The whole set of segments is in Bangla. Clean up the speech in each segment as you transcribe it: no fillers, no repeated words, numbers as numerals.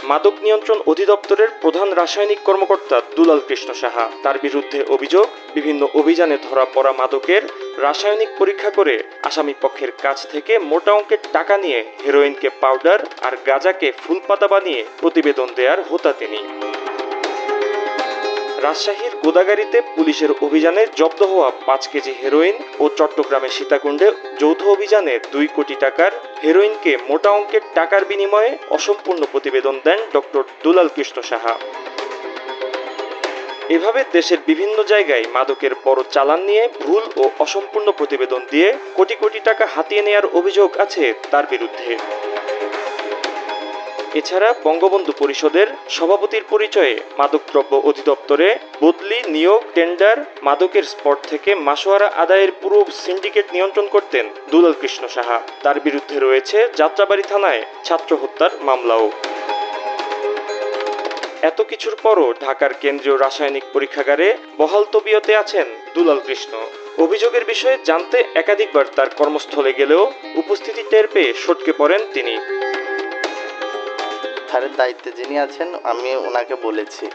মাদক নিয়ন্ত্রণ অধিদপ্তরের প্রধান রাসায়নিক কর্মকর্তা দুলাল কৃষ্ণ সাহা। তার বিরুদ্ধে অভিযোগ, বিভিন্ন অভিযানে ধরা পড়া মাদকের রাসায়নিক পরীক্ষা করে আসামি পক্ষের কাছ থেকে মোটা অঙ্কের টাকা নিয়ে হেরোইনকে পাউডার আর গাঁজাকে ফুলপাতা বানিয়ে প্রতিবেদন দেওয়ার হোতা তিনি। রাজশাহীর গোদাগাড়িতে পুলিশের অভিযানে জব্দ হওয়া 5 কেজি হেরোইন ও চট্টগ্রামের সীতাকুণ্ডে যৌথ অভিযানে 2 কোটি টাকার হেরোইনকে মোটা অঙ্কের টাকার বিনিময়ে অসম্পূর্ণ প্রতিবেদন দেন ডক্টর দুলাল কৃষ্ণ সাহা। এভাবে দেশের বিভিন্ন জায়গায় মাদকের বড় চালান নিয়ে ভুল ও অসম্পূর্ণ প্রতিবেদন দিয়ে কোটি কোটি টাকা হাতিয়ে নেয়ার অভিযোগ আছে তার বিরুদ্ধে। এছাড়া বঙ্গবন্ধু পরিষদের সভাপতির পরিচয়ে মাদকদ্রব্য অধিদপ্তরে বদলি, নিয়োগ, টেন্ডার, মাদকের স্পট থেকে মাসোয়ারা আদায়ের পুরো সিন্ডিকেট নিয়ন্ত্রণ করতেন দুলাল কৃষ্ণ সাহা। তার বিরুদ্ধে রয়েছে যাত্রাবাড়ি থানায় ছাত্র হত্যার মামলাও। এত কিছুর পরও ঢাকার কেন্দ্রীয় রাসায়নিক পরীক্ষাগারে বহাল তবিয়তে আছেন দুলাল কৃষ্ণ। অভিযোগের বিষয়ে জানতে একাধিকবার তার কর্মস্থলে গেলেও উপস্থিতি টের পেয়ে সটকে পড়েন তিনি। স্যারের দায়িত্বে যিনি আছেন, আমি ওনাকে বলেছি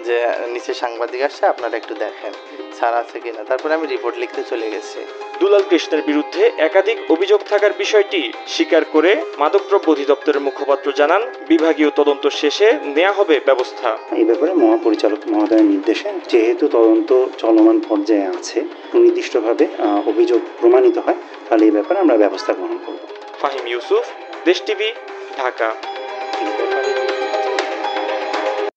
যে নিচে সাংবাদিক আসছে, আপনারা একটু দেখেন স্যার আছে কিনা, তারপরে আমি রিপোর্ট লিখতে চলে গেছি। দুলাল কৃষ্ণের বিরুদ্ধে একাধিক অভিযোগ থাকার বিষয়টি স্বীকার করে মাদকদ্রব্য অধিদপ্তরের মুখপাত্র জানান, বিভাগীয় তদন্ত শেষে নেওয়া হবে ব্যবস্থা। এই ব্যাপারে মহাপরিচালক মহোদয়ের নির্দেশে যেহেতু তদন্ত চলমান পর্যায়ে আছে, নির্দিষ্টভাবে অভিযোগ প্রমাণিত হয়, তাহলে এই ব্যাপারে আমরা ব্যবস্থা গ্রহণ করব। ফাহিম ইউসুফ, দেশ টিভি, ঢাকা।